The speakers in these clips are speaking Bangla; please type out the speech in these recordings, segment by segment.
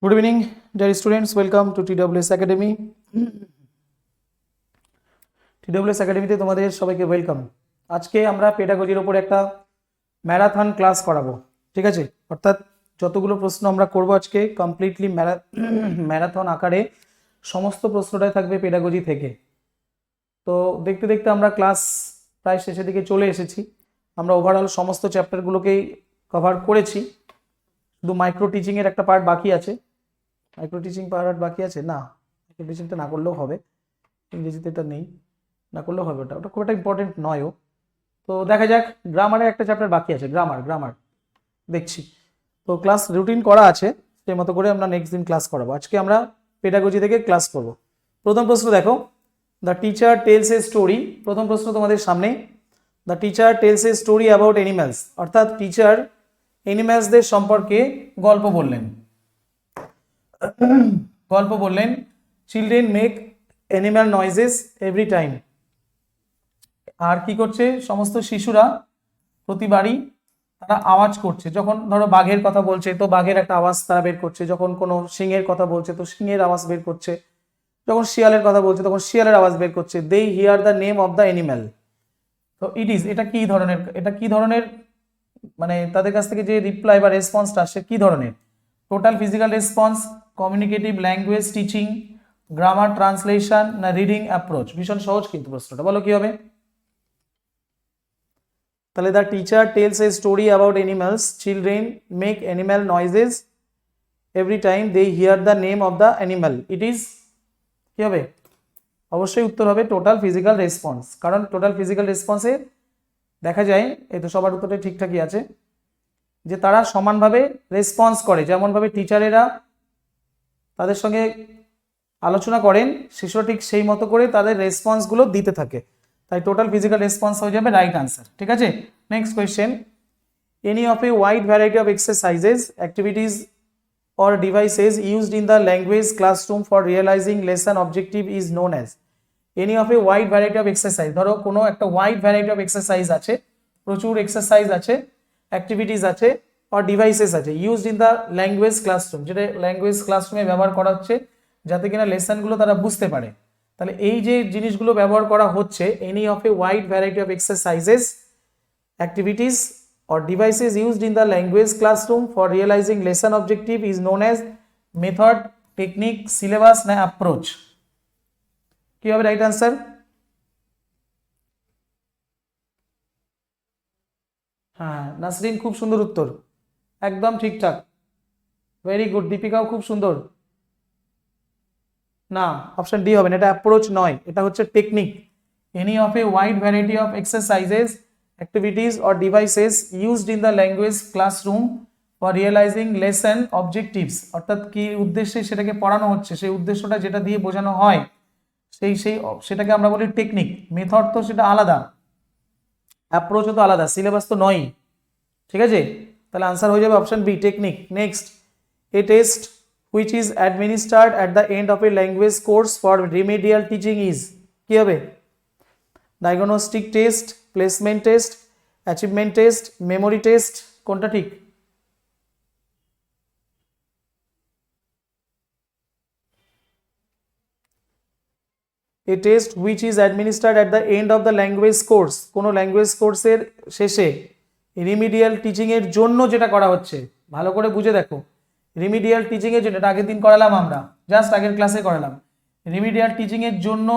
Good evening, dear students. Welcome to TWS Academy. TWS Academy তে তোমাদের সবাইকে ওয়েলকাম। আজকে আমরা পেডাগজির উপর একটা ম্যারাথন ক্লাস করাবো, ঠিক আছে? অর্থাৎ যতগুলো প্রশ্ন আমরা করব আজকে কমপ্লিটলি ম্যারাথন আকারে সমস্ত প্রশ্নটাই থাকবে পেডাগজি থেকে। তো দেখতে দেখতে আমরা ক্লাস প্রায় শেষের দিকে চলে এসেছি। আমরা ওভারঅল সমস্ত চ্যাপ্টারগুলোকেই কভার করেছি, শুধু মাইক্রো টিচিংয়ের একটা পার্ট বাকি আছে। মাইক্রো টিচিং পার্ট বাকি আছে না, মাইক্রো টিচিংটা না করলেও হবে, ইংরেজিতে এটা নেই, না করলেও হবে, ওটা ওটা খুব একটা ইম্পর্টেন্ট নয়ও। তো দেখা যাক, গ্রামারের একটা চ্যাপ্টার বাকি আছে, গ্রামার দেখছি। তো ক্লাস রুটিন করা আছে, সেই মতো করে আমরা নেক্সট দিন ক্লাস করাবো। আজকে আমরা পেডাগজি থেকে ক্লাস করব। প্রথম প্রশ্ন দেখো, the teacher tells a story. প্রথম প্রশ্ন তোমাদের সামনে, the teacher tells a story about animals, অর্থাৎ টিচার অ্যানিম্যালসদের সম্পর্কে গল্প বললেন। Children make animal noises every time. আর কি করছে, সমস্ত শিশুরা প্রতিবারই তারা আওয়াজ করছে। যখন ধরো বাঘের কথা বলছে তো বাঘের একটা আওয়াজ তারা বের করছে, যখন কোনো সিংহের কথা বলছে তো সিংহের আওয়াজ বের করছে, যখন শিয়ালের কথা বলছে তখন শিয়ালের আওয়াজ বের করছে। They hear the name of the animal. তো এটা কি ধরনের মানে তাদের কাছ থেকে যে রিপ্লাই বা রেসপন্সটা আসছে কি ধরনের? Total physical response, communicative language teaching, grammar translation না রিডিং অ্যাপ্রোচ? ভীষণ সহজ কিন্তু প্রশ্নটা, বলো কি হবে? তাহলে the teacher tells a story about animals, children make animal noises every time they hear the name of the animal. It is কি হবে? অবশ্যই উত্তর হবে টোটাল ফিজিক্যাল রেসপন্স, কারণ টোটাল ফিজিক্যাল রেসপন্সে দেখা যায়, এই তো সবার উত্তরটা ঠিকঠাকই আছে, যে তারা সমানভাবে রেসপন্স করে। যেমনভাবে টিচারেরা তাদের সঙ্গে আলোচনা করেন, শিশুরা ঠিক সেই মতো করে তাদের রেসপন্সগুলো দিতে থাকে। তাই টোটাল ফিজিক্যাল রেসপন্স হয়ে যাবে রাইট আনসার, ঠিক আছে? Next question, any of a wide variety of exercises, activities or devices used in the language classroom for realizing lesson objective is known as. Any of a wide variety of exercise, ধরো কোনো একটা ওয়াইড ভ্যারাইটি অফ এক্সারসাইজ আছে, প্রচুর এক্সারসাইজ আছে, অ্যাক্টিভিটিস আছে, or devices আছে used in the language classroom, যেটা ল্যাঙ্গুয়েজ ক্লাসরুমে ব্যবহার করা হচ্ছে যাতে কিনা লেসনগুলো তারা বুঝতে পারে। তাহলে এই যে জিনিসগুলো ব্যবহার করা হচ্ছে, any of a wide variety of exercises, activities or devices used in the language classroom for realizing lesson objective is known as method, technique, syllabus না approach? কি হবে রাইট আনসার? হ্যাঁ, নাসরিন খুব সুন্দর উত্তর, একদম ঠিকঠাক, ভেরি গুড। দীপিকাও খুব সুন্দর। না, অপশন ডি হবে না, এটা অ্যাপ্রোচ নয়, এটা হচ্ছে technique. Any of a wide variety of exercises, activities or devices used in the language classroom for realising lesson objectives, অর্থাৎ কি উদ্দেশ্যে সেটাকে পড়ানো হচ্ছে, সেই উদ্দেশ্যটা যেটা দিয়ে বোঝানো হয় সেটাকে আমরা বলি টেকনিক। মেথড তো সেটা আলাদা, অ্যাপ্রোচও তো আলাদা, সিলেবাস তো নয়, ঠিক আছে? তাহলে আনসার হয়ে যাবে option B, technique. Next, a test which is administered at the end of a language course for remedial teaching is, কি হবে? Diagnostic test, placement test, achievement test, memory test, কোনটা ঠিক? এ test which is administered at the end of the language course, কোনো ল্যাঙ্গুয়েজ কোর্সের শেষে রিমিডিয়াল টিচিং এর জন্য যেটা করা হচ্ছে, ভালো করে বুঝে দেখো, রিমিডিয়াল টিচিং এর জন্য, এটা আগের দিন করালাম আমরা, জাস্ট আগের ক্লাসে করালাম। রিমিডিয়াল টিচিং এর জন্য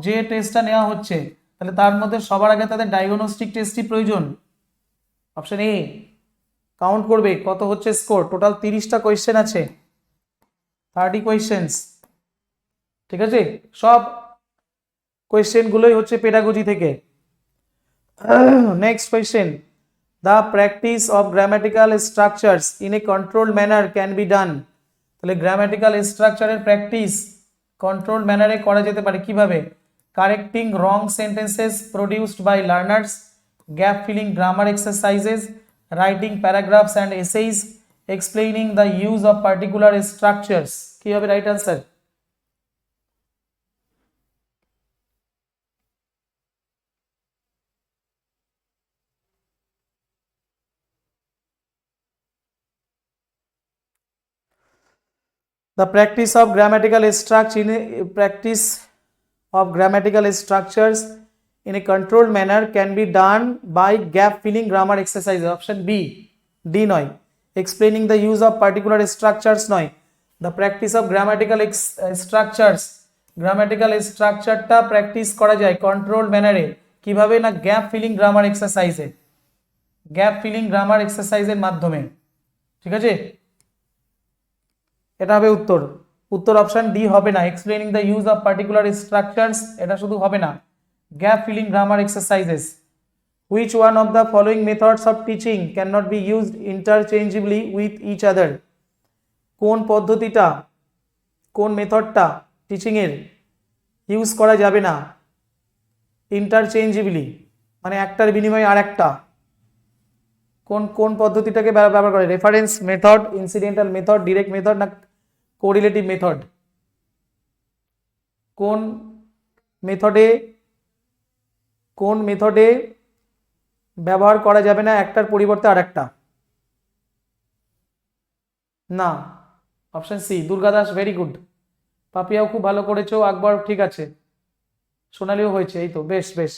যে টেস্টটা নেওয়া হচ্ছে, তাহলে তার মধ্যে সবার আগে তাদের ডায়াগনস্টিক টেস্টই প্রয়োজন। Option A. কাউন্ট করবে কত হচ্ছে স্কোর, টোটাল 30টা কোয়েশ্চেন আছে, 30 কোয়েশ্চেন্স, ঠিক আছে? সব কোয়েশ্চেন গুলোই হচ্ছে পেডাগজি থেকে। Next question, the practice of grammatical structures in a control manner can be done. তাহলে গ্রামাটিক্যাল স্ট্রাকচারের প্র্যাকটিস কন্ট্রোল ম্যানারে করা যেতে পারে কিভাবে? Correcting wrong sentences produced by learners, gap filling grammar exercises, writing paragraphs and essays, explaining the use of particular structures. কি হবে right answer? The practice of grammatical structures in a controlled manner can be done by gap filling grammar exercises. Option B. D নয়. Explaining the use of particular structures নয়. The practice of grammatical structureটা প্র্যাকটিস করা যায় কন্ট্রোলড ম্যানারে কিভাবে না গ্যাপ ফিলিং গ্রামার এক্সারসাইজের মাধ্যমে। ঠিক আছে, এটা হবে উত্তর অপশন ডি হবে না। Explaining the use of particular structures এটা শুধু হবে না, gap filling grammar exercises. Which one of the following methods of teaching can not be used interchangeably with each other? কোন মেথডটা টিচিংয়ের ইউজ করা যাবে না ইন্টারচেঞ্জেবলি, মানে একটার বিনিময়ে আর একটা? কোন পদ্ধতিটাকে ব্যবহার করে? Reference method, incidental method, direct method না কোরিলেটিভ মেথড? কোন মেথডে ব্যবহার করা যাবে না একটার পরিবর্তে আরেকটা? না, option C. Durga Das very good, পাপিয়াও খুব ভালো করেছো, আকবর ঠিক আছে, সোনালিও হয়েছে, এই তো বেশ।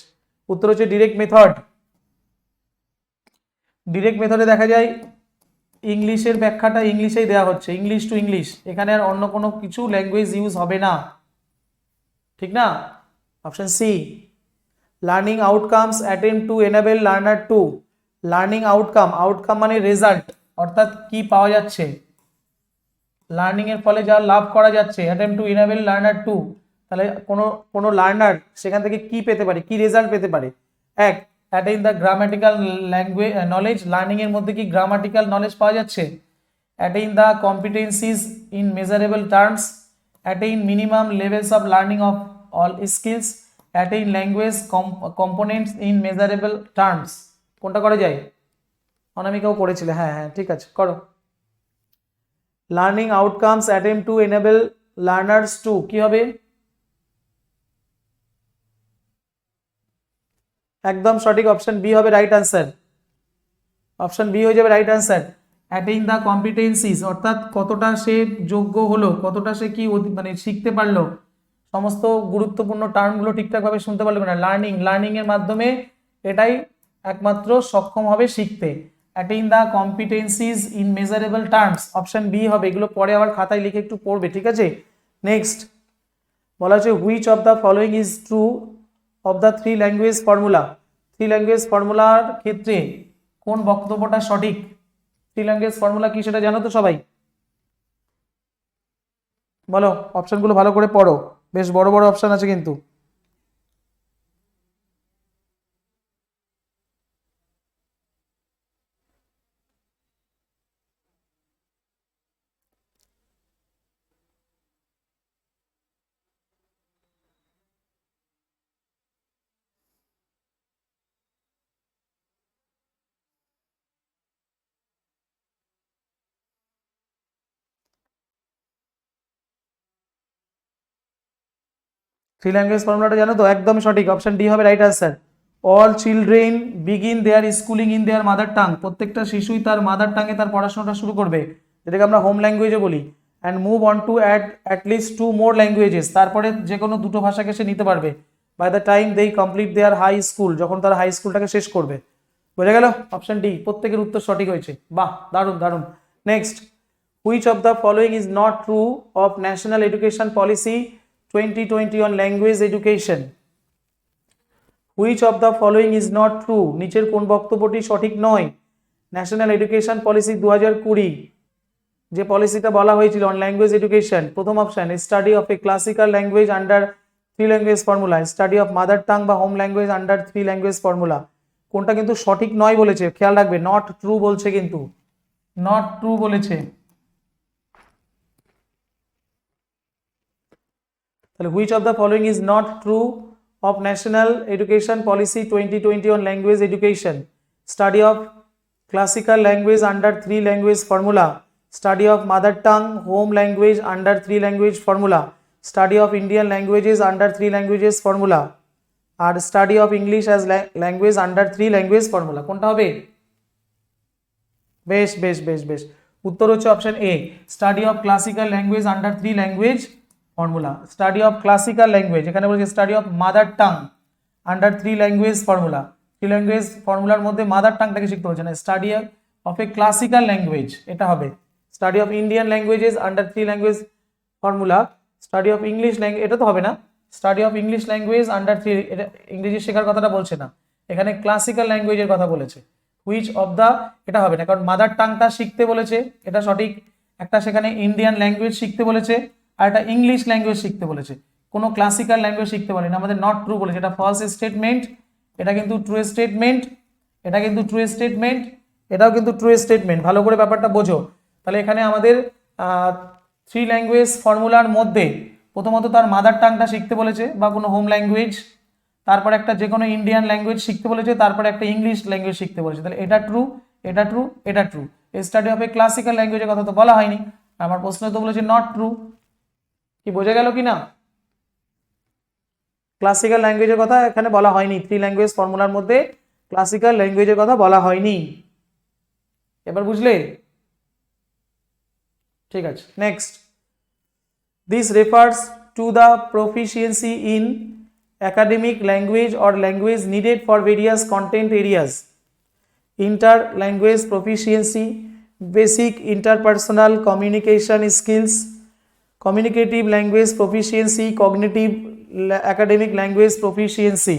উত্তর হচ্ছে ডিরেক্ট মেথড। ডিরেক্ট মেথডে দেখা যায় ইংলিশের ব্যাখ্যাটা ইংলিশেই দেওয়া হচ্ছে, ইংলিশ টু ইংলিশ, এখানে আর অন্য কোনো কিছু ল্যাঙ্গুয়েজ ইউজ হবে না, ঠিক না? Option C. Learning outcomes attempt to enable learner to. Learning outcome মানে রেজাল্ট, অর্থাৎ কি পাওয়া যাচ্ছে, লার্নিং এর ফলে যা লাভ করা যাচ্ছে, attempt to enable learner to, তাহলে কোনো লার্নার সেখান থেকে কি পেতে পারে, কি রেজাল্ট পেতে পারে? এক, attain the grammatical language knowledge, learning এর মধ্যে কি গ্রামাটিক্যাল নলেজ পাওয়া যাচ্ছে? Attain the competencies in measurable terms, attain minimum levels of learning of all skills, attain language components in measurable terms. কোনটা করা যায়? অনামিকাও করেছিলে, হ্যাঁ ঠিক আছে, করো। Learning outcomes attempt to enable learners to, কি হবে? একদম সঠিক, অপশন বি হবে রাইট আনসার। অপশন বি হয়ে যাবে right answer. Attain the competencies, অর্থাৎ কতটা সে যোগ্য হলো, কতটা সে কি মানে শিখতে পারলো, সমস্ত গুরুত্বপূর্ণ টার্মগুলো ঠিকঠাকভাবে শুনতে পারলো না। লার্নিং এর মাধ্যমে এটাই একমাত্র সক্ষম হবে শিখতে। Attain the competencies in measurable terms, option B হবে। এগুলো পরে আবার খাতায় লিখে একটু পড়বে, ঠিক আছে? নেক্সট বলা হচ্ছে which of the following is true of the three language formula. Three language ফর্মুলার ক্ষেত্রে কোন বক্তব্যটা সঠিক? থ্রি ল্যাঙ্গুয়েজ ফর্মুলা কি সেটা জানো তো সবাই? বলো, অপশনগুলো ভালো করে পড়ো, বেশ বড় বড় অপশন আছে কিন্তু। থ্রি ল্যাঙ্গুয়েজ ফর্মুলাটা জানো তো? একদম সঠিক, অপশন ডি হবে right answer. All children begin their schooling in their mother tongue, প্রত্যেকটা শিশুই তার মাদার টাঙে তার পড়াশোনাটা শুরু করবে, যেটাকে আমরা হোম ল্যাঙ্গুয়েজে বলি। And move on to add at least 2 more languages, তারপরে যে কোনো দুটো ভাষাকে সে নিতে পারবে। By the time they complete their high school, যখন তারা হাই স্কুলটাকে শেষ করবে। বোঝা গেল? অপশন ডি, প্রত্যেকের উত্তর সঠিক হয়েছে, বাহ, দারুণ। Next, which of the following is not true of National Education Policy 2020 on language education? Which of the following is not true, নিচের কোন বক্তব্যটি সঠিক নয়? ন্যাশনাল এডুকেশন পলিসি 2020 যে পলিসিটা বলা হয়েছিল অন ল্যাঙ্গুয়েজ এডুকেশন, প্রথম option study of a classical language under three language formula, study of mother tongue বা home language under three language formula. কোনটা কিন্তু সঠিক নয় বলেছে, খেয়াল রাখবে, নট ট্রু বলছে, কিন্তু নট ট্রু বলেছে। তাহলে which of the following is not true of National Education Policy 2020 on language education? Study of classical language under three language formula, study of mother tongue home language under three language formula, study of Indian languages under three languages formula, আর study of English as language under three language formula. কোনটা হবে? বেশ। উত্তর হচ্ছে option A, study of classical language under 3 language formula. Study of classical language, এখানে বলছে study of mother tongue under 3 language formula. 3 language ফর্মুলার মধ্যে মাদার টাংটাকে শিখতে হচ্ছে না, study of a classical language এটা হবে। Study of Indian languages under 3 language formula, study of English language এটা তো হবে না, study of English language under 3, এটা ইংরেজি শেখার কথাটা বলছে না, এখানে ক্লাসিক্যাল ল্যাঙ্গুয়েজের কথা বলেছে। হুইচ অফ দ্য, এটা হবে না, কারণ মাদার টাংটা শিখতে বলেছে, এটা সঠিক। একটা সেখানে ইন্ডিয়ান ল্যাঙ্গুয়েজ শিখতে বলেছে, আর একটা ইংলিশ ল্যাঙ্গুয়েজ শিখতে বলেছে, কোনো ক্লাসিক্যাল ল্যাঙ্গুয়েজ শিখতে বলেনি। আমাদের নট ট্রু বলেছে, এটা ফলস স্টেটমেন্ট, এটা কিন্তু ট্রু স্টেটমেন্ট, এটা কিন্তু ট্রু স্টেটমেন্ট, এটাও কিন্তু ট্রু স্টেটমেন্ট। ভালো করে ব্যাপারটা বোঝো। তাহলে এখানে আমাদের 3 ল্যাঙ্গুয়েজ ফর্মুলার মধ্যে প্রথমত তার মাদার টাংটা শিখতে বলেছে বা কোনো হোম ল্যাঙ্গুয়েজ, তারপর একটা যে কোনো ইন্ডিয়ান ল্যাঙ্গুয়েজ শিখতে বলেছে, তারপরে একটা ইংলিশ ল্যাঙ্গুয়েজ শিখতে বলেছে। তাহলে এটা ট্রু, এটা ট্রু, এটা true. Study of a classical ল্যাঙ্গুয়েজের কথা তো বলা হয়নি, আমার প্রশ্ন তো বলেছে নট ট্রু। কি বোঝা গেল কি না? ক্লাসিক্যাল ল্যাঙ্গুয়েজের কথা এখানে বলা হয়নি, 3 ল্যাঙ্গুয়েজ ফর্মুলার মধ্যে ক্লাসিক্যাল ল্যাঙ্গুয়েজের কথা বলা হয়নি। এবার বুঝলে? ঠিক আছে, next. This refers to the proficiency in academic language or language needed for various content areas. Inter-language proficiency, basic interpersonal communication skills, communicative language proficiency, cognitive academic language proficiency.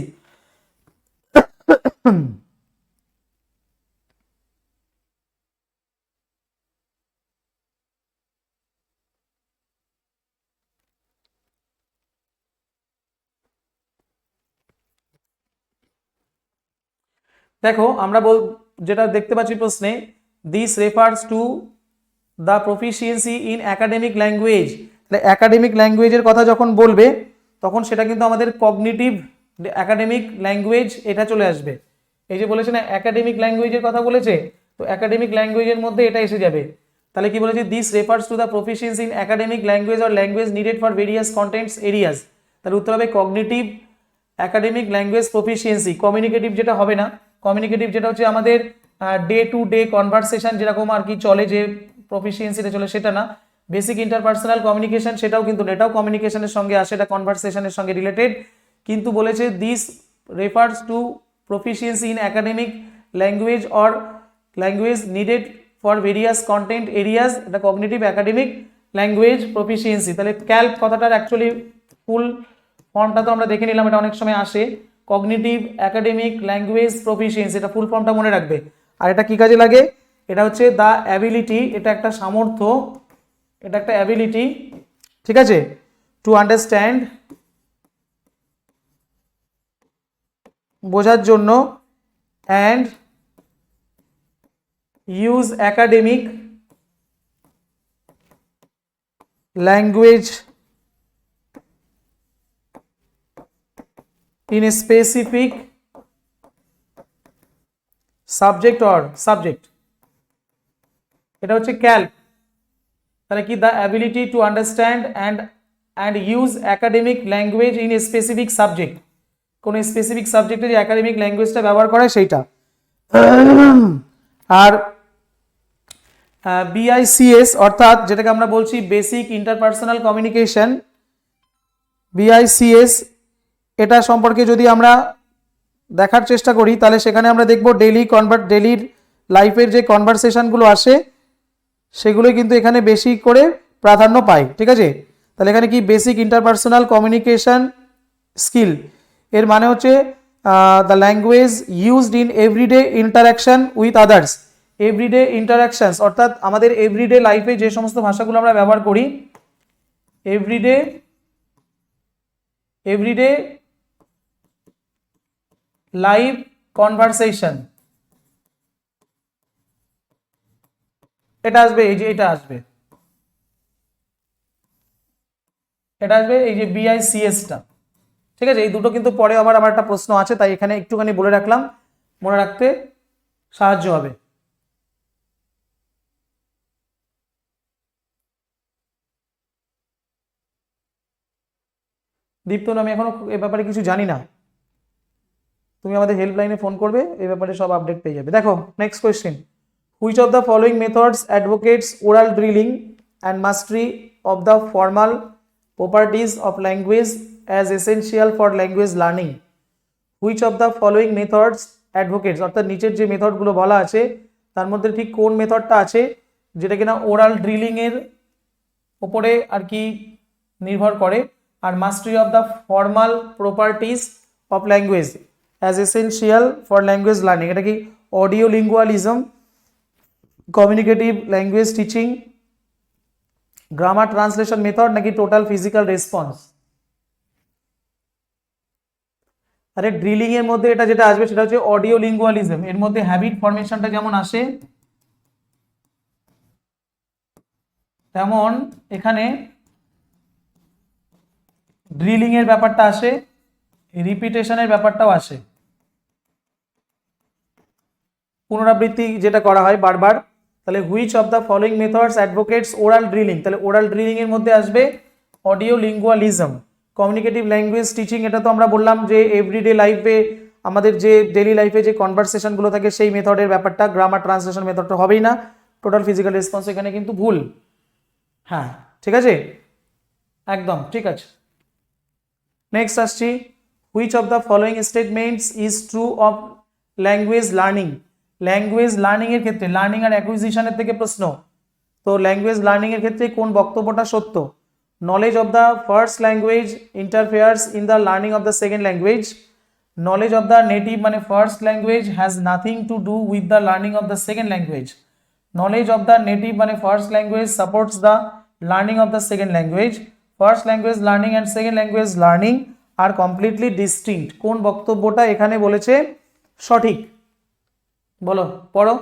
দেখো আমরা যেটা দেখতে পাচ্ছি প্রশ্নে, this refers to the proficiency in academic language. একাডেমিক ল্যাঙ্গুয়েজের কথা যখন বলবে তখন সেটা কিন্তু আমাদের কগনিটিভ একাডেমিক ল্যাঙ্গুয়েজ এটা চলে আসবে। এই যে বলেছে না একাডেমিক ল্যাঙ্গুয়েজের কথা বলেছে, তো একাডেমিক ল্যাঙ্গুয়েজের মধ্যে এটা এসে যাবে। তাহলে কি বলেছে, this refers to the proficiency in academic language or language needed for various contents areas. তাহলে উত্তর হবে cognitive academic language proficiency. Communicative যেটা হবে না, কমিউনিকেটিভ যেটা হচ্ছে আমাদের ডে টু ডে কনভারসেশন যেরকম আর কি চলে, যে প্রফিসিয়েন্সিটা চলে সেটা না। বেসিক ইন্টারপার্সোনাল কমিউনিকেশন সেটাও কিন্তু এটাও কমিউনিকেশনের সঙ্গে আসে, এটা কনভারসেশনের সঙ্গে রিলেটেড। কিন্তু বলেছে this refers two proficiency in academic language or language needed for various content areas, এটা কগনিটিভ একাডেমিক ল্যাঙ্গুয়েজ প্রফিসিয়েন্সি। তাহলে ক্যাল্প কথাটার অ্যাকচুয়ালি ফুল ফর্মটা তো আমরা দেখে নিলাম, এটা অনেক সময় আসে, কগনিটিভ একাডেমিক ল্যাঙ্গুয়েজ প্রফিসিয়েন্সি, এটা ফুল ফর্মটা মনে রাখবে। আর এটা কি কাজে লাগে, এটা হচ্ছে দ্য অ্যাবিলিটি, এটা একটা সামর্থ্য, এটা একটা অ্যাবিলিটি, ঠিক আছে, টু আন্ডারস্ট্যান্ড বোঝার জন্য, and use academic language in a specific subject or subject, এটা হচ্ছে ক্যাল্প। তাহলে কি, the ability to understand and use academic language in a specific subject, কোন স্পেসিফিক সাবজেক্টে যে একাডেমিক ল্যাঙ্গুয়েজটা ব্যবহার করে সেইটা। আর বিআইসিএস অর্থাৎ যেটাকে আমরা বলছি বেসিক ইন্টারপার্সোনাল কমিউনিকেশন, বিআইসিএস, এটা সম্পর্কে যদি আমরা দেখার চেষ্টা করি তাহলে সেখানে আমরা দেখব ডেলির লাইফের যে কনভারসেশনগুলো আসে সেগুলোই কিন্তু এখানে বেশি করে প্রাধান্য পায়, ঠিক আছে। তাহলে এখানে কি, বেসিক ইন্টারপার্সোনাল কমিউনিকেশন স্কিল, এর মানে হচ্ছে the language used in everyday interaction with others, everyday interactions অর্থাৎ আমাদের এভরিডে লাইফে যে সমস্ত ভাষাগুলো আমরা ব্যবহার করি, এভরিডে লাইভ কনভারসেশন, এটা আসবে, এই যে এটা আসবে, এটা আসবে এই যে বিআইসিএসটা, ঠিক আছে। এই দুটো কিন্তু পরে আবার আমার একটা প্রশ্ন আছে, তাই এখানে একটুখানি বলে রাখলাম, মনে রাখতে সাহায্য হবে। দীপ্ত, আমি এখনো এ ব্যাপারে কিছু জানি না, তুমি আমাদের হেল্পলাইনে ফোন করবে, এই ব্যাপারে সব আপডেট পেয়ে যাবে। দেখো next question, which of the following methods advocates oral drilling and mastery of the formal properties of language as essential for language learning. Which of the following methods advocates, অর্থাৎ নিচের যে মেথডগুলো বলা আছে তার মধ্যে ঠিক কোন মেথডটা আছে যেটা কিনা ওরাল ড্রিলিংয়ের ওপরে আর কি নির্ভর করে, আর mastery of the formal properties of language as essential for language learning. এটা কি audio lingualism, communicative language teaching, grammar translation method নাকি টোটাল ফিজিক্যাল রেসপন্স? আরে ড্রিলিং এর মধ্যে এটা যেটা আসবে সেটা হচ্ছে অডিও লিঙ্গুয়ালিজম। এর মধ্যে হ্যাবিট ফরমেশনটা যেমন আসে তেমন এখানে ড্রিলিং এর ব্যাপারটা আসে, রিপিটেশনের ব্যাপারটাও আসে, পুনরাবৃত্তি যেটা করা হয় বারবার। তাহলে which of the following methods advocates oral drilling, তাহলে ওরাল ড্রিলিং এর মধ্যে আসবে audio lingualism. Communicative language teaching, এটা তো আমরা বললাম যে এভরিডে লাইফে আমাদের যে ডেলি লাইফে যে কনভারসেশনগুলো থাকে সেই মেথডের ব্যাপারটা, গ্রামার ট্রান্সলেশন মেথডটা হবেই না। টোটাল ফিজিক্যাল রেসপন্স এখানে কিন্তু ভুল। হ্যাঁ ঠিক আছে, একদম ঠিক আছে। নেক্সট আসছি, which of the following statements is true of language learning. Language learning এর ক্ষেত্রে, লার্নিং আর অ্যাকুইজিশনের থেকে প্রশ্ন, তো ল্যাঙ্গুয়েজ লার্নিং এর ক্ষেত্রে কোন বক্তব্যটা সত্য? Knowledge of the first language interferes in the learning of the second language. Knowledge of the native মানে first language has nothing to do with the learning of the second language. Knowledge of the native মানে first language supports the learning of the second language. First language learning and second language learning are completely distinct. কোন বক্তব্যটা এখানে বলেছে সঠিক? বলো, পড়ো।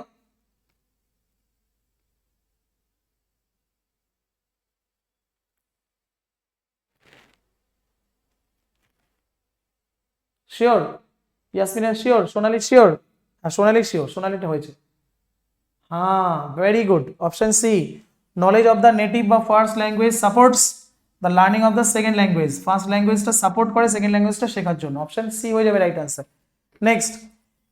শিওর? ইয়াসমিনের শিওর? সোনালি শিওর? হ্যাঁ সোনালি শিওর, সোনালিটা হয়েছে। হ্যাঁ very good, option C, knowledge of the native বা first language supports the learning of the second language. First ল্যাঙ্গুয়েজটা সাপোর্ট করে সেকেন্ড ল্যাঙ্গুয়েজটা শেখার জন্য, অপশন সি হয়ে যাবে right answer. Next,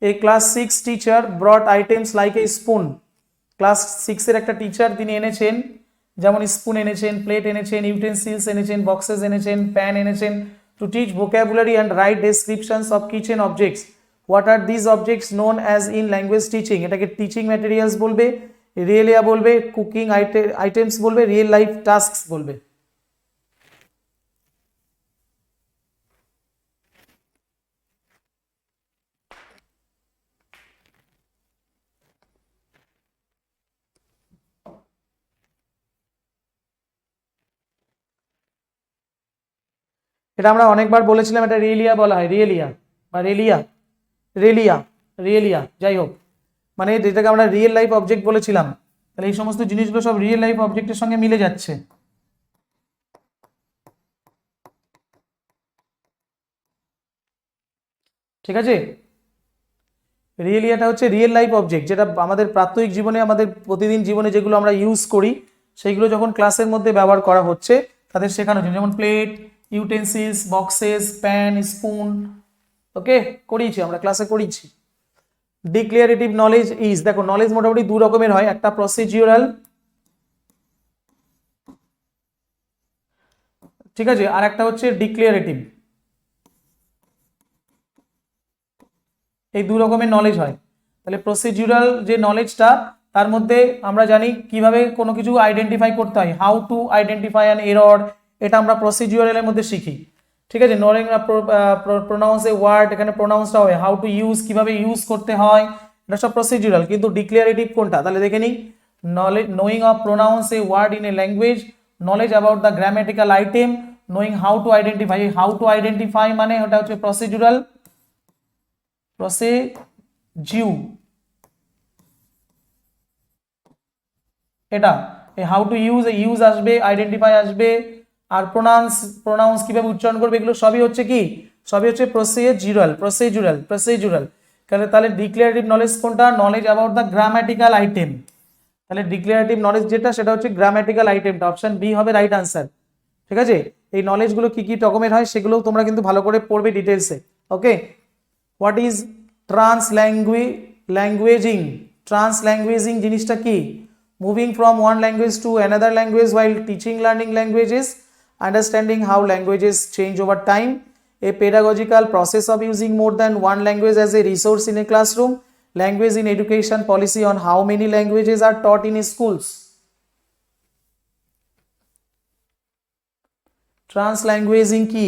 a class 6 teacher brought items like a spoon. Class 6 এর একটা টিচার তিনি এনেছেন, যেমন স্পুন এনেছেন, প্লেট এনেছেন, ইউটেন্সিলস এনেছেন, বক্সেস এনেছেন, প্যান এনেছেন, to teach vocabulary and write descriptions of kitchen objects. What are these objects known as in language teaching? এটাকে টিচিং ম্যাটেরিয়ালস বলবে, রিয়েলিয়া বলবে, কুকিং আইটেমস বলবে, রিয়েল লাইফ টাস্কস বলবে। এটা আমরা অনেকবার বলেছিলাম, এটা রিয়েলিয়া বলা হয়, রিয়েলিয়া বা রেলিয়া, রেলিয়া, রিয়েলিয়া, যাই হোক, মানে যেটাকে আমরা রিয়েল লাইফ অবজেক্ট বলেছিলাম। তাহলে এই সমস্ত জিনিসগুলো সব রিয়েল লাইফ অবজেক্টের সঙ্গে মিলে যাচ্ছে। ঠিক আছে, রিয়েলিয়াটা হচ্ছে রিয়েল লাইফ অবজেক্ট, যেটা আমাদের প্রাত্যহিক জীবনে, আমাদের প্রতিদিন জীবনে যেগুলো আমরা ইউজ করি সেইগুলো যখন ক্লাসের মধ্যে ব্যবহার করা হচ্ছে তাদের শেখানোর জন্য, যেমন plate, utensils, boxes, pan, spoon. Okay, করিয়েছি আমরা ক্লাসে, করিয়েছি। ডিক্লিয়ারেটিভ নলেজ ইজ, দেখো নলেজ মোটামুটি দু রকমের হয়, একটা প্রসিডিউরাল, ঠিক আছে, আর একটা হচ্ছে ডিক্লিয়ারেটিভ। এই দু রকমের নলেজ হয়। তাহলে প্রসিডিউরাল যে নলেজটা, তার মধ্যে আমরা জানি কিভাবে কোনো কিছু আইডেন্টিফাই করতে হয়, how to identify an error, এটা আমরা প্রসিডিউরালের মধ্যে শিখি। ঠিক আছে, নোয়িং প্রোনাউন্স এ ওয়ার্ড, এখানে প্রোনাউন্সটা হবে, হাউ টু ইউজ, কিভাবে ইউজ করতে হয়, এটা সব প্রসিডিউরাল। কিন্তু ডিক্লিয়ারেটিভ কোনটা, তাহলে দেখে নিই। Knowledge, knowing of pronounce a word in a language, knowledge about the grammatical item, knowing how to identify. How to identify মানে ওটা হচ্ছে প্রসিডিউরাল, প্রসিডিউ, এটা এই হাউ টু ইউজ, ইউজ আসবে, আইডেন্টিফাই আসবে, আর প্রোনাউন্স কিভাবে উচ্চারণ করবে, এগুলো সবই হচ্ছে কি, সবই হচ্ছে প্রসিডিউরাল, প্রসিডিউরাল, প্রসিডিউরাল। তাহলে ডিক্লারেটিভ নলেজ কোনটা, knowledge about the grammatical item. তাহলে ডিক্লারেটিভ নলেজ যেটা, সেটা হচ্ছে গ্রামাটিক্যাল আইটেমটা, অপশন বি হবে রাইট আনসার। ঠিক আছে, এই নলেজগুলো কি কি রকমের হয় সেগুলোও তোমরা কিন্তু ভালো করে পড়বে ডিটেলসে। ওকে, হোয়াট ইজ ট্রান্সল্যাঙ্গুয়েজিং? ট্রান্সল্যাঙ্গুয়েজিং জিনিসটা কি? Moving from one language to another language while teaching learning languages, understanding how languages change over time, a pedagogical process of using more than one language as a resource in a classroom, language in education policy on how many languages are taught in schools. ট্রান্সল্যাঙ্গুয়েজিং কি?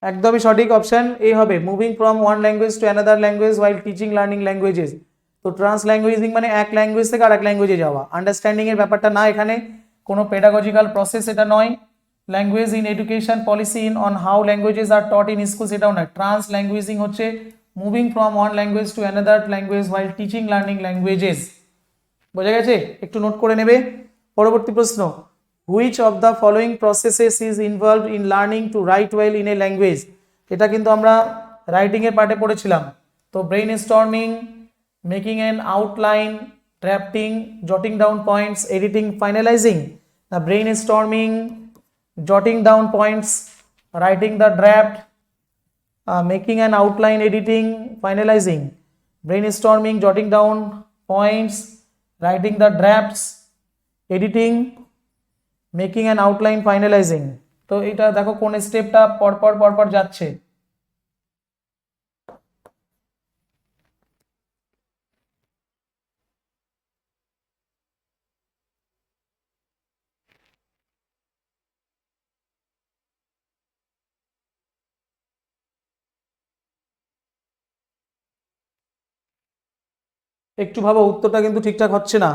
একদমই সঠিক, অপশন এ হবে, moving from one language to another language while teaching learning languages. তো ট্রান্সল্যাঙ্গুয়েজিং মানে এক ল্যাঙ্গুয়েজ থেকে আরেক ল্যাঙ্গুয়েজে যাওয়া, আন্ডারস্ট্যান্ডিং এর ব্যাপারটা না, এখানে কোনো পেডাগজিক্যাল প্রসেস এটা নয়, language in education policy in on how languages are taught in school সেটাও নয়। ট্রান্সল্যাঙ্গুয়েজিং হচ্ছে moving from one language to another language while teaching learning languages. বোঝা গেছে? একটু নোট করে নেবে। পরবর্তী প্রশ্ন, which of the following processes is involved in learning to write well in a language? এটা কিন্তু আমরা রাইটিং এর পার্টে পড়েছিলাম। তো brainstorming, making an outline, drafting, jotting down points, editing, finalising. The brainstorming, jotting down points, writing the draft, making an outline, editing, finalising. Brainstorming, jotting down points, writing the drafts, editing, making an outline, finalizing. তো এটা দেখো কোন স্টেপটা পরপর যাচ্ছে। একটু ভাবো, উত্তরটা কিন্তু ঠিকঠাক হচ্ছে না,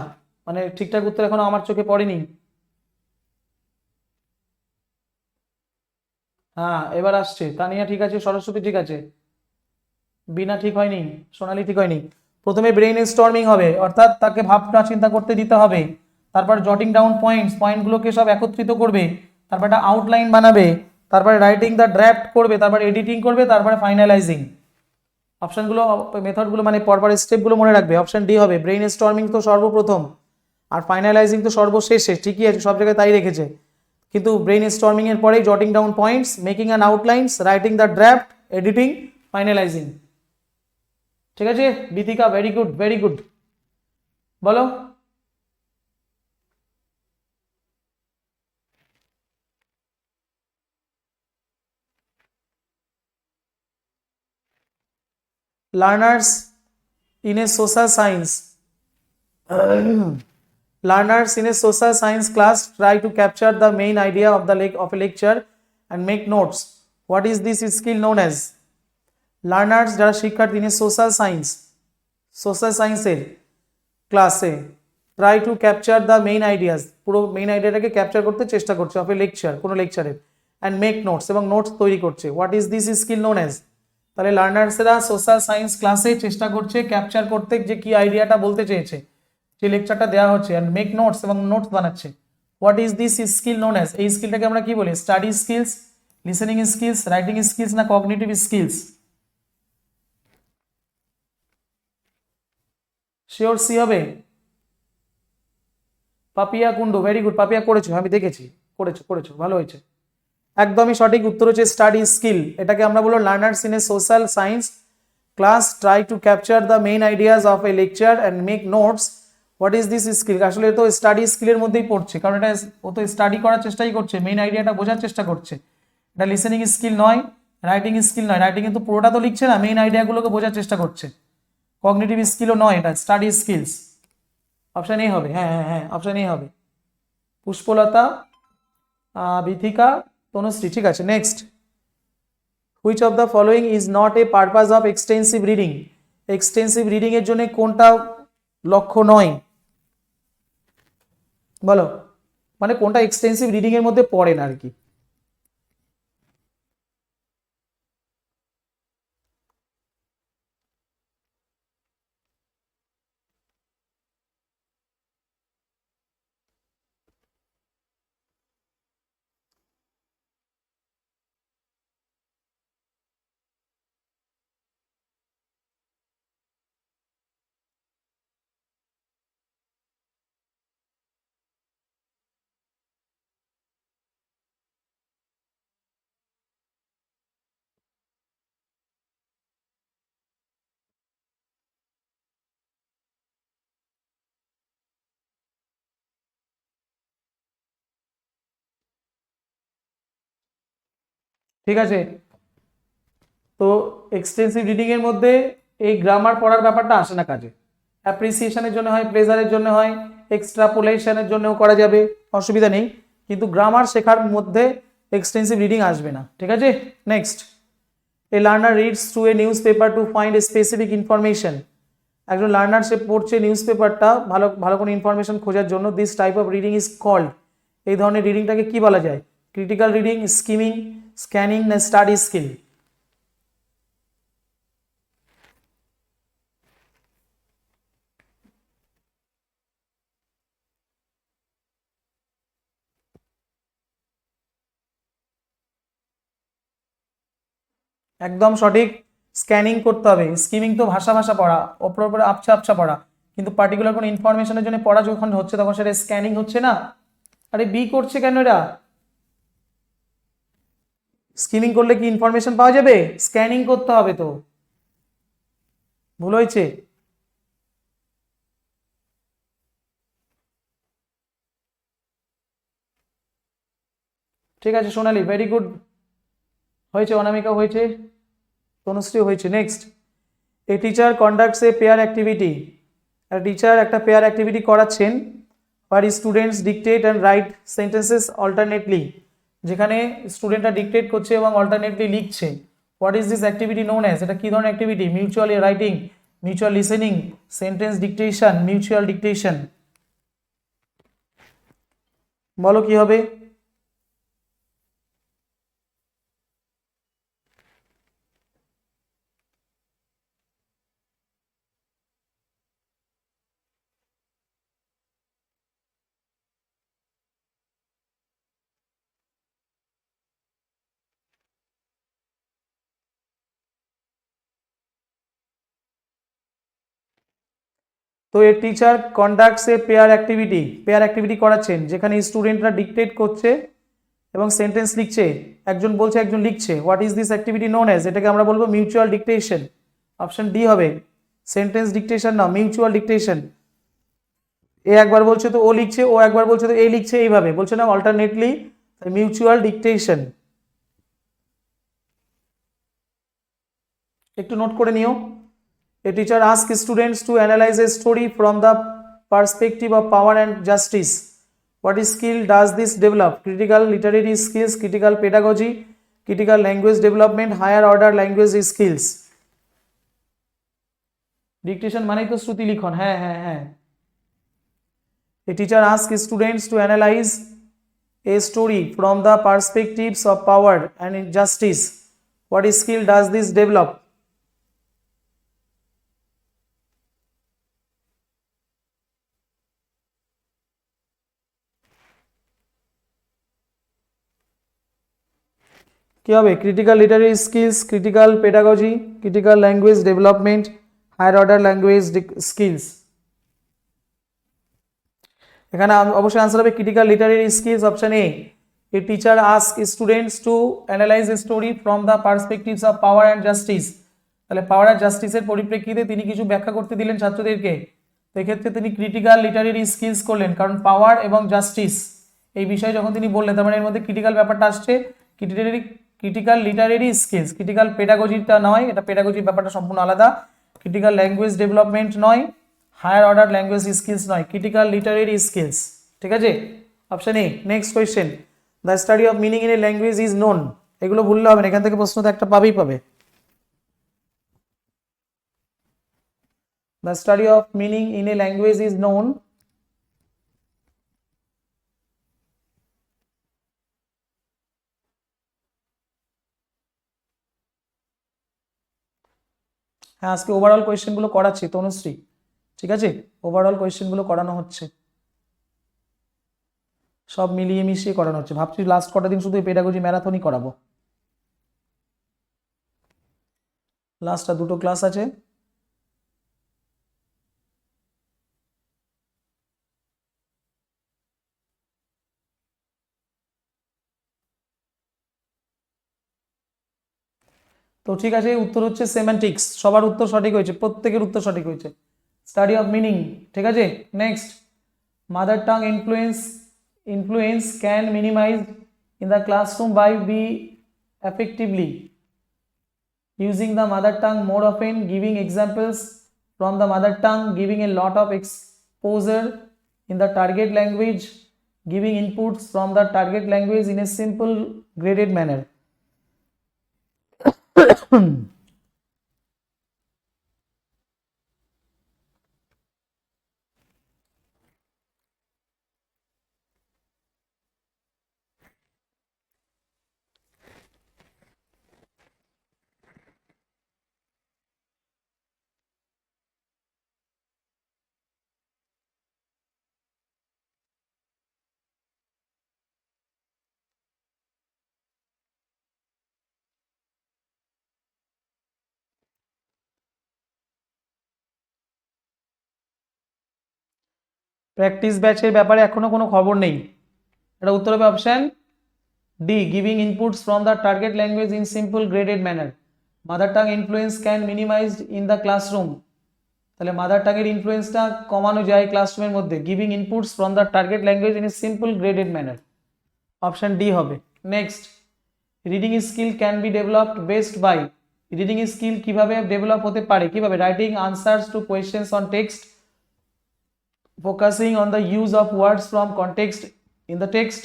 মানে ঠিকঠাক উত্তর এখনো আমার চোখে পড়েনি। হ্যাঁ এবার আসছে, তানিয়া ঠিক আছে, সরস্বতী ঠিক আছে, বিনা ঠিক হয়নি, সোনালি ঠিক হয়নি। প্রথমে ব্রেইন স্টর্মিং হবে, অর্থাৎ তাকে ভাবনা চিন্তা করতে দিতে হবে, তারপর জটিং ডাউন পয়েন্টগুলোকে সব একত্রিত করবে, তারপর একটা আউটলাইন বানাবে, তারপরে রাইটিং দ্য ড্রাফট করবে, তারপর এডিটিং করবে, তারপরে ফাইনালাইজিং। অপশনগুলো, মেথডগুলো মানে পরপর স্টেপগুলো মনে রাখবে। অপশন ডি হবে, ব্রেইন স্টর্মিং তো সর্বপ্রথম আর ফাইনালাইজিং তো সর্বশেষে, ঠিকই আছে, সব জায়গায় তাই রেখেছে, কিন্তু ব্রেইন স্টর্মিং এর পরেই jotting down points, making an outlines, writing the draft, editing, finalising. ঠিক আছে Bithika, very good very good. বলো, learners in a social science, learners in a social science class try to capture the main idea of a lecture and make notes. What is this skill known as? Learners যারা শিক্ষার্থী in a social science এর ক্লাসে try to capture the main ideas, পুরো মেইন আইডিয়াটাকে ক্যাপচার করতে চেষ্টা করছে অফ এ লেকচার, কোনো লেকচারের, অ্যান্ড মেক নোটস, এবং নোটস তৈরি করছে। What is this skill known as? তাহলে লার্নার্সরা সোশ্যাল সায়েন্স ক্লাসে চেষ্টা করছে ক্যাপচার করতে যে কি আইডিয়াটা বলতে চেয়েছে, যে লেকচারটা দেওয়া হচ্ছে, অ্যান্ড মেক নোটস, এবং নোটস বানাচ্ছে। What is this skill known as? এই স্কিলটাকে আমরা কি বলি? Study skills, listening skills, writing skills, না কগনিটিভ স্কিলস? শিওর সি হবে। পাপিয়া কুন্ডু, ভেরি গুড, পাপিয়া করেছো, আমি দেখেছি, করেছো ভালো হয়েছে, একদমই সঠিক উত্তর হচ্ছে স্টাডি স্কিল। এটাকে আমরা বলবো learners in a social science class try to capture the main ideas of a lecture and make notes. What is this skill? আসলে তো স্টাডি স্কিলের মধ্যেই পড়ছে, কারণ এটা ও তো স্টাডি করার চেষ্টাই করছে, মেইন আইডিয়াটা বোঝার চেষ্টা করছে। এটা লিসেনিং স্কিল নয়, রাইটিং স্কিল নয়, রাইটিং কিন্তু পুরোটা তো লিখছে না, মেইন আইডিয়াগুলোকে বোঝার চেষ্টা করছে। কগনিটিভ স্কিলও নয়, এটা স্টাডি স্কিলস। অপশন এ হবে, হ্যাঁ অপশন এ হবে। পুষ্পলতা, বিথিকা, তনুশ্রী, ঠিক আছে। Next, which of the following is not a purpose of extensive reading? Extensive reading এর জন্য কোনটা লক্ষ্য নয়? বলো, মানে কোনটা এক্সটেন্সিভ রিডিং এর মধ্যে পড়ে না আর কি। ঠিক আছে। তো এক্সটেন্সিভ রিডিং এর মধ্যে এই গ্রামার পড়ার ব্যাপারটা আসে না কাজে। অ্যাপ্রিসিয়েশনের জন্য হয়, প্লেজারের জন্য হয়, এক্সট্রাপোলেশনের জন্যও করা যাবে, অসুবিধা নেই, কিন্তু গ্রামার শেখার মধ্যে এক্সটেন্সিভ রিডিং আসবে না। ঠিক আছে, next, a learner reads through a newspaper to find a specific information. একজন লার্নার সে পড়ছে নিউজ পেপারটা ভালো ভালো কোনো ইনফরমেশন খোঁজার জন্য। This type of reading is called, এই ধরনের রিডিংটাকে কি বলা যায়? ক্রিটিক্যাল রিডিং, স্কিমিং, স্ক্যানিং না স্টাডি স্কিল? একদম সঠিক, স্ক্যানিং করতে হবে। স্কিমিং তো ভাষা ভাষা পড়া, ওপর ওপরে আবছা আবছা পড়া, কিন্তু পার্টিকুলার কোনো ইনফরমেশনের জন্য পড়া যখন হচ্ছে তখন সেটা স্ক্যানিং হচ্ছে না। আরে বি করছে কেন এরা? স্কিমিং করলে কি ইনফরমেশন পাওয়া যাবে? স্ক্যানিং করতে হবে তো, ভুল হয়েছে। ঠিক আছে সোনালি, ভেরি গুড, হয়েছে, অনামিকা হয়েছে, তনুশ্রী হয়েছে। Next, a teacher conducts a pair activity. Teacher একটা পেয়ার অ্যাক্টিভিটি করাচ্ছেন, আর students dictate and write sentences alternately, যেখানে স্টুডেন্টরা ডিকটেট করছে এবং অল্টারনেটলি লিখছে। What is this activity known as? এটা কি ধরনের activity? Mutual writing, mutual listening, sentence dictation, mutual dictation? বলো কি হবে? তো এর teacher conducts a pair activity, pair activity করাচ্ছেন যেখানে স্টুডেন্টরা ডিকটেট করছে এবং সেন্টেন্স লিখছে, একজন বলছে একজন লিখছে। What is this activity known as? এটাকে আমরা বলবো মিউচুয়াল ডিকটেশন। অপশন ডি হবে, সেন্টেন্স ডিকটেশন না, মিউচুয়াল ডিকটেশন। এ একবার বলছে তো ও লিখছে, ও একবার বলছে তো এ লিখছে, এইভাবে বলছে না অল্টারনেটলি, মিউচুয়াল ডিকটেশন। একটু নোট করে নিও। A teacher asks students to analyze a story from the perspective of power and justice. What skill does this develop? Critical literary skills, critical pedagogy, critical language development, higher order language skills. Dictation মানেই তো শ্রুতি লিখন। হ্যাঁ হ্যাঁ হ্যাঁ। A teacher asks students to analyze a story from the perspectives of power and justice. What skill does this develop? কি হবে? Critical literary skills, critical pedagogy, critical language development, higher order language skills. এখানে অবশ্যই আনসার হবে critical literary skills, option A. A teacher ask students to analyse a story from the perspectives of power and justice. তাহলে পাওয়ার অ্যান্ড জাস্টিসের পরিপ্রেক্ষিতে তিনি কিছু ব্যাখ্যা করতে দিলেন ছাত্রদেরকে। সেক্ষেত্রে তিনি ক্রিটিক্যাল লিটারি স্কিলস করলেন, কারণ পাওয়ার এবং জাস্টিস এই বিষয়ে যখন তিনি বললেন, তার মানে এর মধ্যে ক্রিটিক্যাল ব্যাপারটা আসছে। ক্রিটিক্যাল লিটারেরি স্কিলস, ক্রিটিক্যাল পেডাগজিটা নয়, এটা পেডাগজির ব্যাপারটা সম্পূর্ণ আলাদা। ক্রিটিক্যাল ল্যাঙ্গুয়েজ ডেভেলপমেন্ট নয়, হায়ার অর্ডার ল্যাঙ্গুয়েজ স্কিলস নয়, ক্রিটিক্যাল লিটারেরি স্কিলস। ঠিক আছে, option A. Next question, the study of meaning in a language is known. এগুলো ভুললে হবে না, এখান থেকে প্রশ্ন তো একটা পাবেই পাবে। The study of meaning in a language is known. হ্যাঁ, আজকে ওভারঅল কোয়েশ্চেনগুলো করাচ্ছি তনুশ্রী, ঠিক আছে? ওভারঅল কোয়েশ্চেনগুলো করানো হচ্ছে, সব মিলিয়ে মিশিয়ে করানো হচ্ছে। ভাবছি লাস্ট কটা দিন শুধু পেডাগজি ম্যারাথনই করাবো। লাস্ট আর দুটো ক্লাস আছে। তো ঠিক আছে, উত্তর হচ্ছে সেমান্টিক্স। সবার উত্তর সঠিক হয়েছে, প্রত্যেকের উত্তর সঠিক হয়েছে। স্টাডি অফ মিনিং, ঠিক আছে। Next, mother tongue influence can minimise in the classroom by be effectively using the mother tongue more often, giving examples from the mother tongue, giving a lot of exposure in the target language, giving inputs from the target language in a simple graded manner. Practice ব্যাচের ব্যাপারে এখনো কোনো খবর নেই। এটা উত্তর হবে option D, giving inputs from the target language in simple graded manner. Mother tongue influence can minimised in the classroom, তাহলে মাদার টাঙের ইনফ্লুয়েন্সটা কমানো যায় ক্লাসরুমের মধ্যে, giving inputs from the target language in a simple graded manner. Option D হবে। Next, reading skill can be developed best by, reading skill কিভাবে ডেভেলপ হতে পারে, কিভাবে? Writing answers two questions on text, focusing on the use of words from context in the text,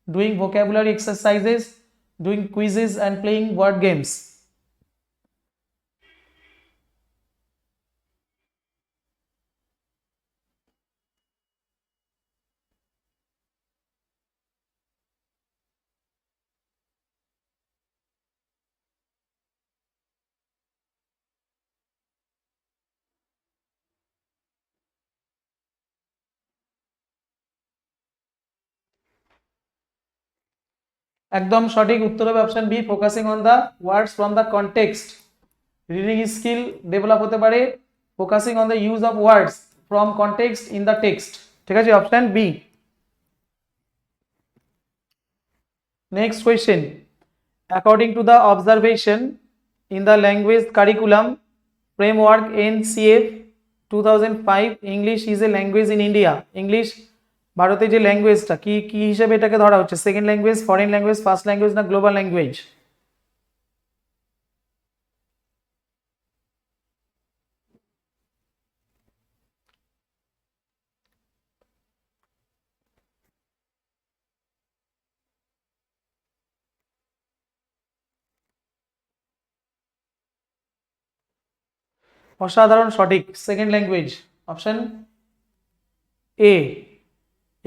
doing vocabulary exercises, doing quizzes and playing word games. একদম সঠিক উত্তর হবে option B, focusing on the words from the context. Reading skill develop হতে পারে focusing on the use of words from context in the text. ঠিক আছে, option B. Next question, according to the observation in the language curriculum framework NCF 2005, English is a language in India. English ভারতে যে ল্যাঙ্গুয়েজটা কি কি হিসেবে এটাকে ধরা হচ্ছে? Second language, foreign language, first language না গ্লোবাল ল্যাঙ্গুয়েজ? অসাধারণ সঠিক, second language, option A,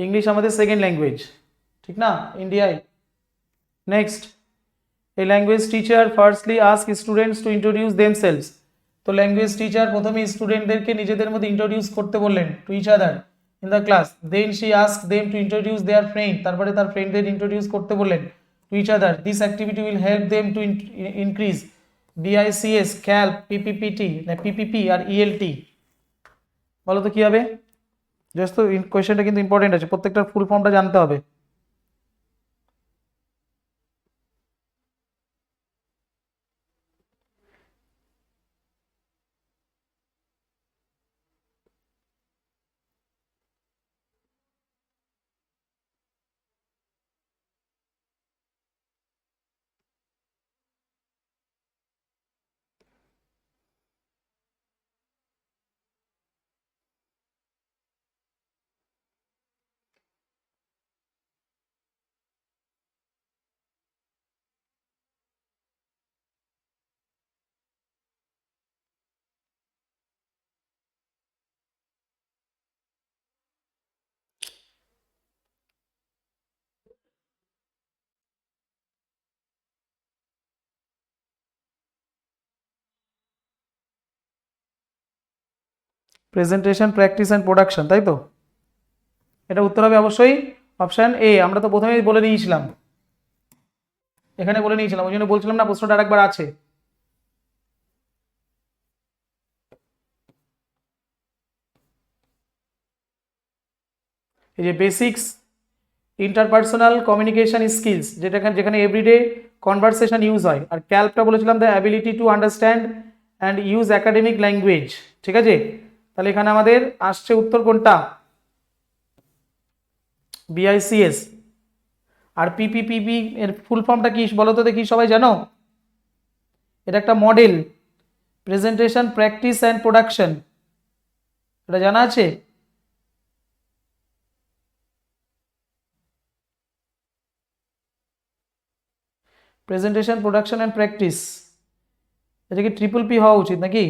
English আমাদের সেকেন্ড ল্যাঙ্গুয়েজ, ঠিক না, ইন্ডিয়ায়। Next, a language teacher firstly ask students to introduce themselves, তো ল্যাঙ্গুয়েজ টিচার প্রথমে স্টুডেন্টদেরকে নিজেদের মধ্যে ইন্ট্রোডিউস করতে বললেন to each other in the class, then she ask them to introduce their friend, তারপরে তার ফ্রেন্ডদের ইন্ট্রোডিউস করতে বললেন to each other. This activity will help them to increase BICS, CALP, PPPT না PPP আর ELT। বলো তো কি হবে? জাস্ট কোয়েশ্চেনটা কিন্তু ইম্পর্টেন্ট আছে, প্রত্যেকটার ফুল ফর্মটা জানতে হবে। প্রেজেন্টেশন, প্র্যাকটিস অ্যান্ড প্রোডাকশন, তাই তো? এটা উত্তর হবে অবশ্যই অপশন এ। আমরা তো প্রথমেই বলে নিয়েছিলাম, এখানে বলে নিয়েছিলাম, ওই জন্য বলছিলাম না প্রশ্নটা আরেকবার আছে। এই যে বেসিক্স ইন্টারপার্সোনাল কমিউনিকেশন স্কিলস, যেখানে এভরিডে কনভারসেশন ইউজ হয়, আর ক্যাল্পটা বলেছিলাম the ability to understand and use academic language. ঠিক আছে, তাহলে এখানে আমাদের আসছে উত্তর কোনটা? BICS। আর পিপিপিপি এর ফুল ফর্মটা কি বলো তো দেখি, সবাই জানো? এটা একটা model, presentation, practice and production, এটা জানা আছে? প্রেজেন্টেশন, প্রোডাকশন অ্যান্ড প্র্যাকটিস, এটা কি ট্রিপল পি হওয়া উচিত নাকি?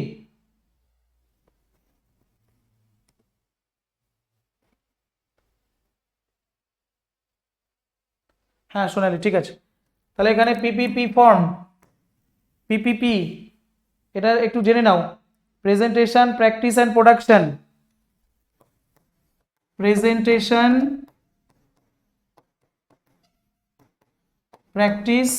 হ্যাঁ সোনালি, ঠিক আছে। তাহলে এখানে পিপিপি ফর্ম, পিপিপি, এটা একটু জেনে নাও। Presentation, practice and production, presentation, practice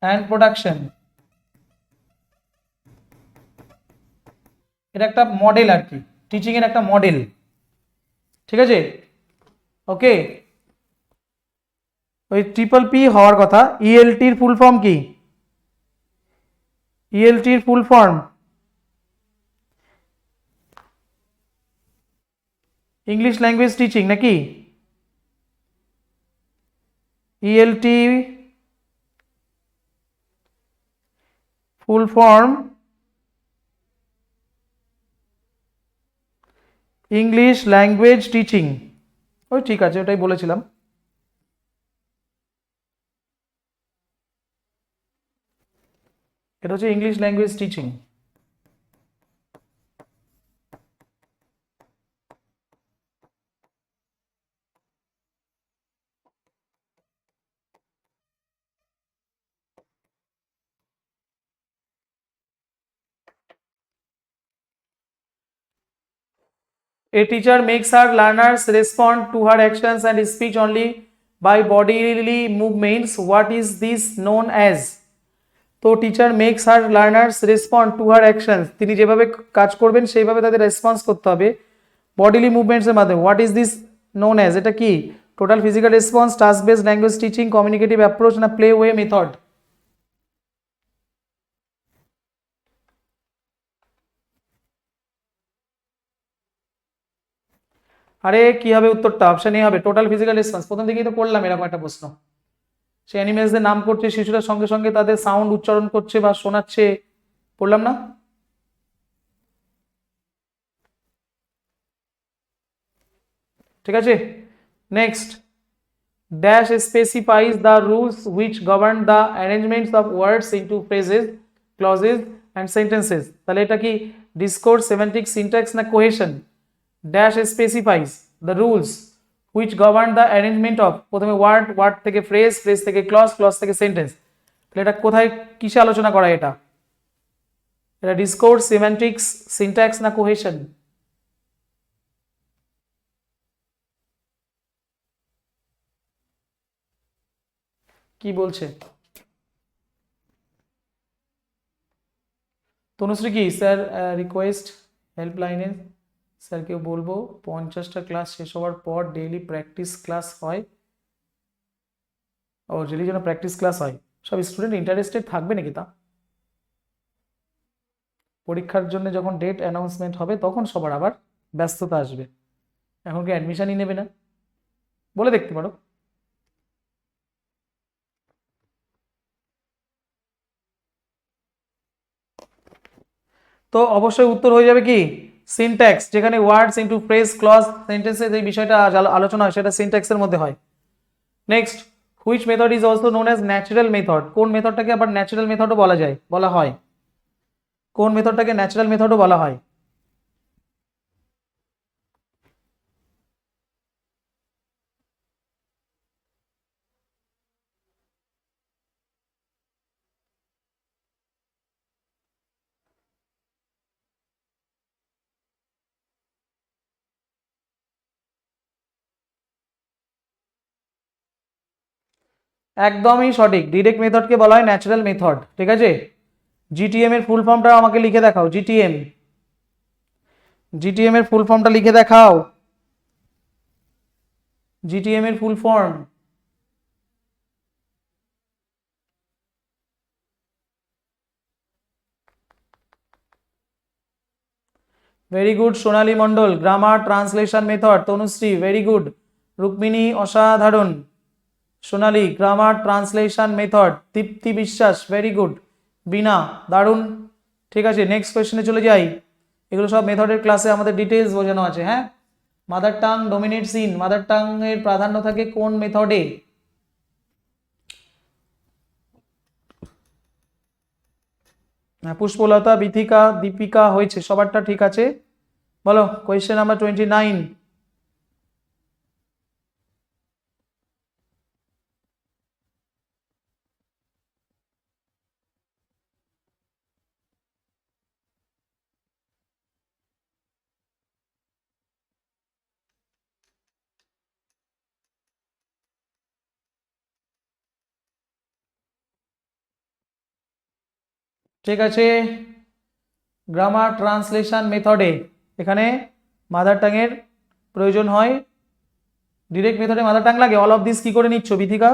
and production, এটা একটা মডেল আর কি, টিচিং এর একটা মডেল, ঠিক আছে? ওকে, ওই ট্রিপল পি হওয়ার কথা। ইএলটির ফুল ফর্ম কি? ইএলটির full form English language teaching নাকি? ELT full form English language teaching, ওই ঠিক আছে, ওটাই বলেছিলাম। এটা হচ্ছে English language teaching. A teacher makes her learners respond to her actions and speech only by bodily movements. What is this known as? তো teacher makes her learners respond to her actions, তিনি যেভাবে কাজ করবেন সেইভাবে তাদের রেসপন্স করতে হবে বডিলি মুভমেন্টসের মাধ্যমে। What is this known as, এটা কি? Total physical response, task based language teaching, communicative approach না প্লে ওয়ে মেথড? আরে কি হবে উত্তরটা? অপশন এ হবে, টোটাল ফিজিক্যাল রেসপন্স। প্রথম দিকেই তো করলাম এরকম একটা প্রশ্ন, সে অ্যানিমেলসদের নাম করছে, শিশুরা সঙ্গে সঙ্গে তাদের সাউন্ড উচ্চারণ করছে বা শোনাচ্ছে, পড়লাম না? ঠিক আছে, next. Dash specifies the rules which govern the arrangements of words into phrases, clauses and sentences. তাহলে এটা কি ডিসকোর্স, সেমান্টিক, সিনট্যাক্স না cohesion? Dash specifies the rules which govern the arrangement of, প্রথমে ওয়ার্ড, ওয়ার্ড থেকে ফ্রেজ, ফ্রেজ থেকে ক্লজ, ক্লজ থেকে সেন্টেন্স। তাহলে এটা কোথায় কিসে আলোচনা করা? এটা এটা ডিসকোর্স, সিম্যান্টিক্স, সিনট্যাক্স না কোহেশন? কি বলছে তনুশ্রী? কি স্যার রিকোয়েস্ট হেল্পলাইনে স্যারকে বলবো 50টা ক্লাস শেষ হওয়ার পর ডেইলি প্র্যাকটিস ক্লাস হয়, ও ডেইলি যেন প্র্যাকটিস ক্লাস হয়। সব স্টুডেন্ট ইন্টারেস্টেড থাকবে নাকি তা? পরীক্ষার জন্য যখন ডেট অ্যানাউন্সমেন্ট হবে তখন সবার আবার ব্যস্ততা আসবে, এখন কি অ্যাডমিশনই নেবে না? বলে দেখতে পারো। তো অবশ্যই উত্তর হয়ে যাবে কি সিনট্যাক্স, যেখানে ওয়ার্ডস ইনটু ফ্রেজ, ক্লজ, সেন্টেন্সেস এই বিষয়টা আলোচনা হয় সেটা সিনট্যাক্সের মধ্যে হয়। Next, which method is also known as natural method, কোন মেথডটাকে আবার ন্যাচারাল মেথডও বলা যায়, বলা হয়? কোন মেথডটাকে ন্যাচারাল মেথডও বলা হয়? একদমই সঠিক, ডিরেক্ট মেথডকে বলা হয় ন্যাচারাল মেথড, ঠিক আছে? জিটিএম এর ফুল ফর্মটা আমাকে লিখে দেখাও, জিটিএম, জিটিএম এর ফুল ফর্মটা লিখে দেখাও, জিটিএম এর full form. Very good Sonali Mondal. Grammar translation method Tanushree very good. Rukmini অসাধারণ। Sonali grammar translation method. Dipti Biswas very good. বিনা দারুণ। ঠিক আছে, নেক্সট কোয়েশ্চেনে চলে যাই। এগুলো সব মেথডের ক্লাসে আমাদের ডিটেলস বোঝানো আছে। হ্যাঁ, mother tongue dominates in, mother tongue এর প্রাধান্য থাকে কোন মেথডে? পুষ্পলতা, বিথিকা, দীপিকা হয়েছে, সবারটা ঠিক আছে। বলো কোয়েশ্চেন নাম্বার 29। ঠিক আছে, গ্রামার ট্রান্সলেশন মেথডে এখানে মাদার টাং এর প্রয়োজন হয়। ডিরেক্ট মেথডে মাদার টাং লাগে। অল অফ দিস কি করে নিচ্ছ বিথিকা?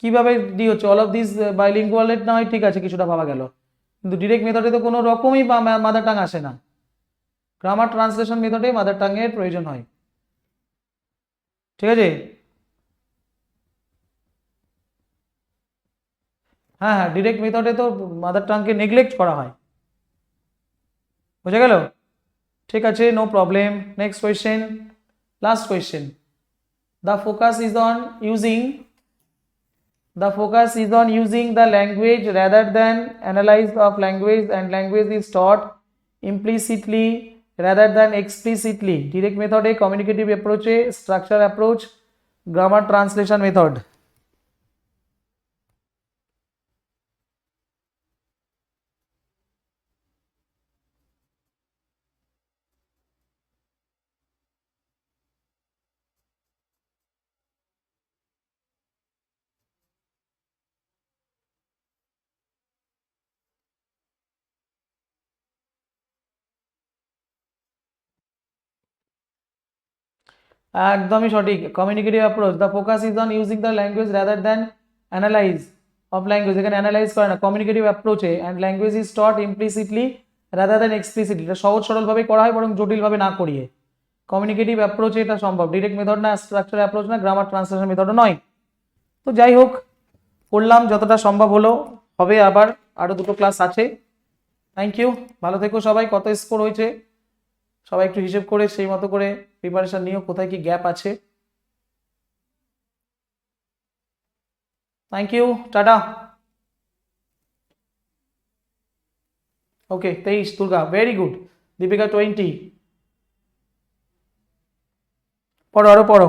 কিভাবে ডি হচ্ছে? অল অফ দিস বাইলিঙ্গুয়াল না হয় ঠিক আছে, কিছুটা ভাবা গেল, কিন্তু ডিরেক্ট মেথডে তো কোনো রকমই মাদার টাং আসে না। গ্রামার ট্রান্সলেশন মেথডে মাদার টাং এর প্রয়োজন হয়। ঠিক আছে, হ্যাঁ হ্যাঁ, ডিরেক্ট মেথডে তো মাদার টাংকে নেগলেক্ট করা হয়। বুঝে গেল? ঠিক আছে, no problem. Next question, last question. The focus is on using the language rather than analyze of language, and language is taught implicitly rather than explicitly. Direct method, communicative approach, structure approach, grammar translation method. একদমই সঠিক। Communicative approach, the focus is on using the language rather than analyse of language. এখানে অ্যানালাইজ করে না, কমিউনিকেটিভ অ্যাপ্রোচে। And language is taught implicitly rather than explicitly. এটা সহজ সরলভাবে করা হয়, বরং জটিলভাবে না করিয়ে। কমিউনিকেটিভ অ্যাপ্রোচে এটা সম্ভব। ডিরেক্ট মেথড না, স্ট্রাকচার অ্যাপ্রোচ না, গ্রামার ট্রান্সলেশন মেথডও নয়। তো যাই হোক, করলাম যতটা সম্ভব হলো। হবে আবার, আরও দুটো ক্লাস আছে। থ্যাংক ইউ, ভালো থেকো সবাই। কত স্কোর হয়েছে সবাই একটু হিসেব করে সেই মতো করে প্রিপারেশন নিও, কোথায় কি গ্যাপ আছে। থ্যাংক ইউ, টাটা। Okay, 23 Durga very good. Deepika 20। পড়ো, আরো পড়ো।